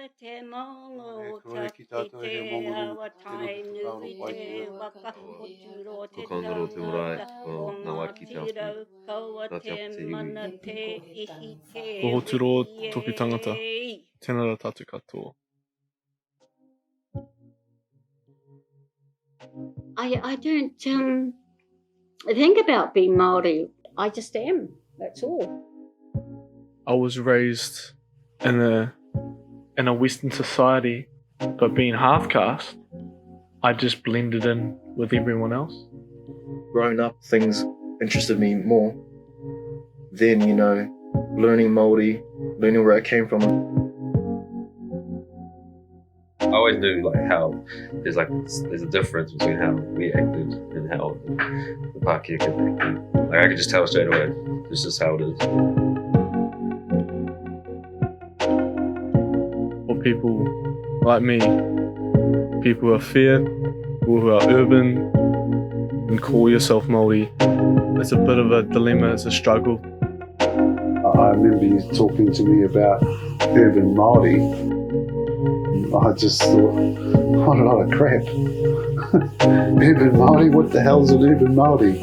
te malo Kore ki tātou he mongoro te roto te whāro pai ki rā. whakahoturo te Ko kangaro te ora tangata o o ngā ngā wā ki te tira apu. kaua Ka te te apu te iwi. mana te ihi ke Ko hoturo iwi toku tangata. e. Tēnā rā tātou katoa. I don't think about being Māori. I just am. That's all. I was raised in a Western society, but being half caste, I just blended in with everyone else. Growing up, things interested me more. Then, learning Māori, learning where I came from. I always knew how there's a difference between how we acted and how the Pākehā acted. I could just tell straight away. It's just how it is. For people like me, people who are fair, people who are urban, and call yourself Māori, it's a bit of a dilemma, it's a struggle. I remember you talking to me about urban Māori. I just thought, what a lot of crap. Urban Māori? What the hell's an urban Māori?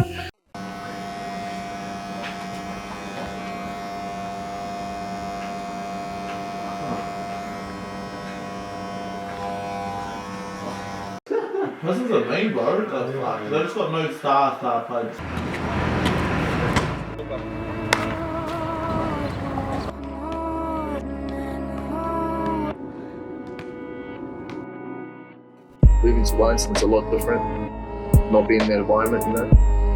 This isn't me, bro. The fuck? They just got no star plates. Moving to Wellington is a lot different. Not being in that environment,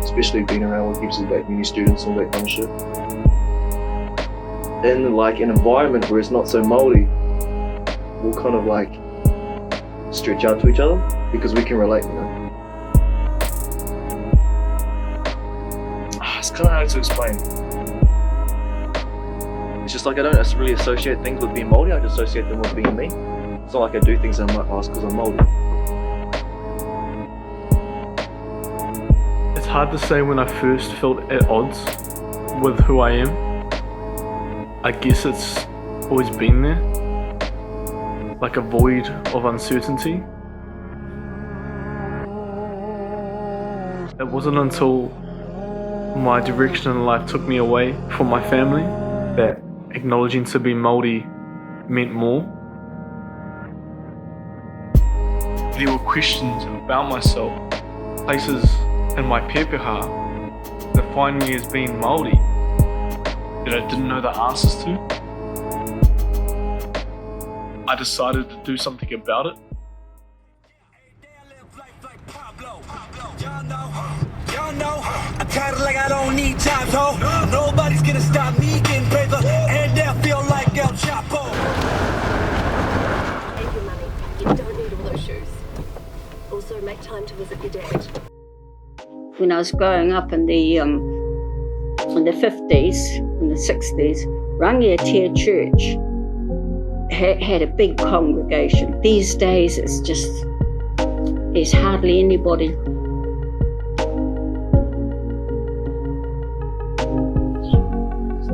especially being around with heaps of uni students and all that kind of shit. In an environment where it's not so Māori, we'll kind of stretch out to each other because we can relate, It's kind of hard to explain. It's just I don't really associate things with being Māori, I just associate them with being me. It's not like I do things I might ask because I'm Māori. It's hard to say when I first felt at odds with who I am. I guess it's always been there, like a void of uncertainty. It wasn't until my direction in life took me away from my family that acknowledging to be Māori meant more. There were questions about myself, places in my pepeha that defined me as being Māori that I didn't know the answers to. I decided to do something about it. I got it like I don't need time, so nobody's gonna stop me getting paper, and I feel like El Chapo. Save your money. You don't need all those shoes. Also, make time to visit your dad. When I was growing up in the 50s, in the 60s, Rangiatea Church had a big congregation. These days, there's hardly anybody.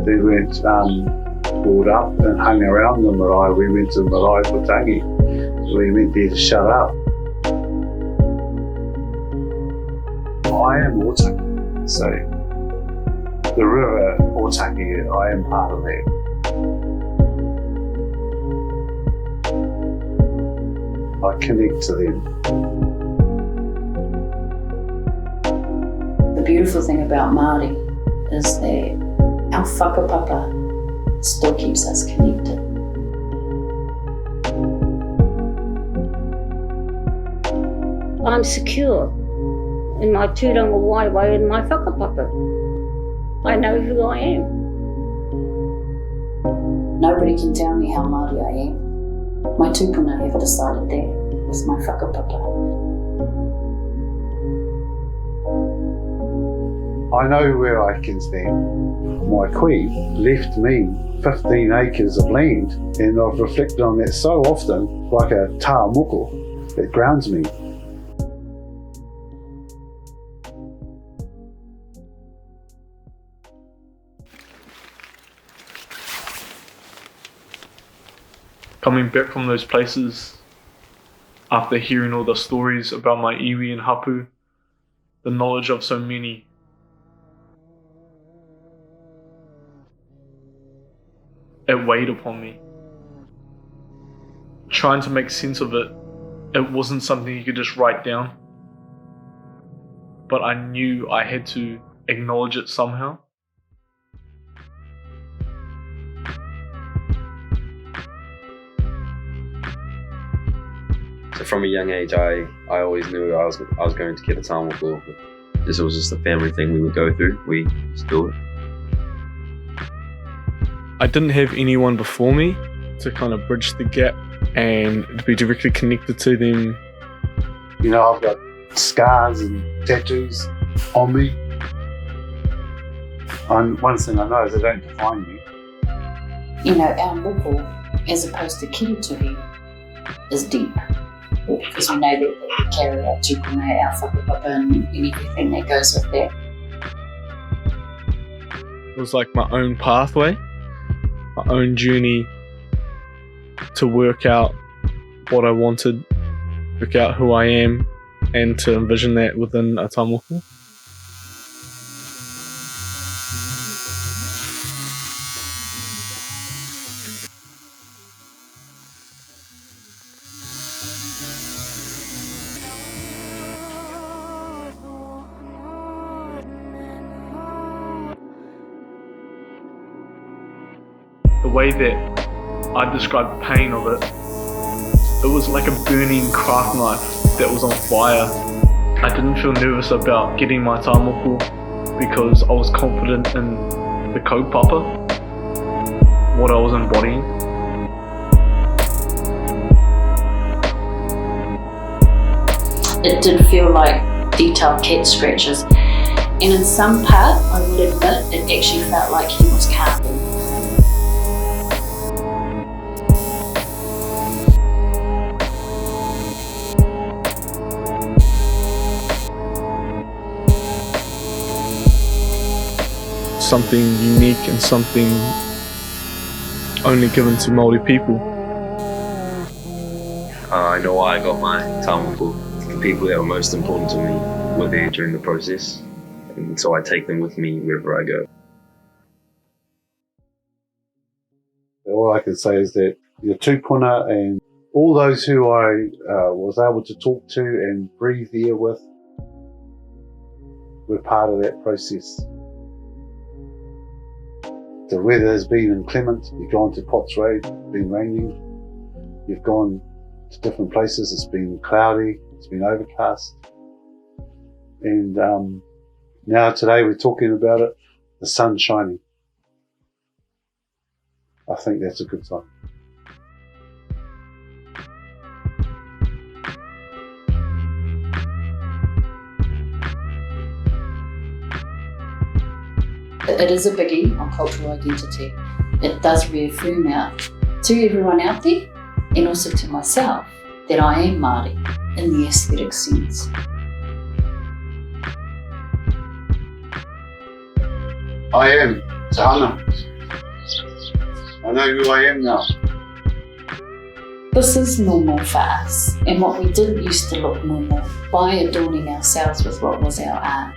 We went brought up and hung around the marae. We went to Marae Putangi. We went there to shut up. I am Otaki, so the river Otaki, I am part of that. I connect to them. The beautiful thing about Māori is that our whakapapa still keeps us connected. I'm secure in my tūranga waiwai and my whakapapa. I know who I am. Nobody can tell me how Māori I am. My tūpuna have decided that with my whakapapa. I know where I can stand. My queen left me 15 acres of land, and I've reflected on that so often, like a tāmoko that grounds me. Coming back from those places, after hearing all the stories about my iwi and hapu, the knowledge of so many, it weighed upon me. Trying to make sense of it, it wasn't something you could just write down. But I knew I had to acknowledge it somehow. So from a young age, I always knew I was going to get a tāmoko. This was just a family thing we would go through. We just do it. I didn't have anyone before me to kind of bridge the gap and to be directly connected to them. You know, I've got scars and tattoos on me. And one thing I know is they don't define me. You know, our moko, as opposed to kirituhi, is deep. Because we know that we carry our tupuna, our whakapapa, and everything that goes with that. It was like my own pathway, my own journey to work out what I wanted, work out who I am, and to envision that within a tāmoko. The way that I described the pain of it, it was like a burning craft knife that was on fire. I didn't feel nervous about getting my tāmoko because I was confident in the kaupapa, what I was embodying. It did feel like detailed cat scratches, and in some part, I will admit, it actually felt like he was carving. Something unique and something only given to Māori people. I know why I got my tāmoko. The people that were most important to me were there during the process, and so I take them with me wherever I go. All I can say is that your tupuna and all those who I was able to talk to and breathe the air with were part of that process. The weather has been inclement. You've gone to Potts Road, it's been raining. You've gone to different places, it's been cloudy, it's been overcast. And now today we're talking about it, the sun shining. I think that's a good sign. It is a biggie on cultural identity. It does reaffirm out to everyone out there, and also to myself, that I am Māori in the aesthetic sense. I am Te Hana. I know who I am now. This is normal for us, and what we did used to look normal by adorning ourselves with what was our art.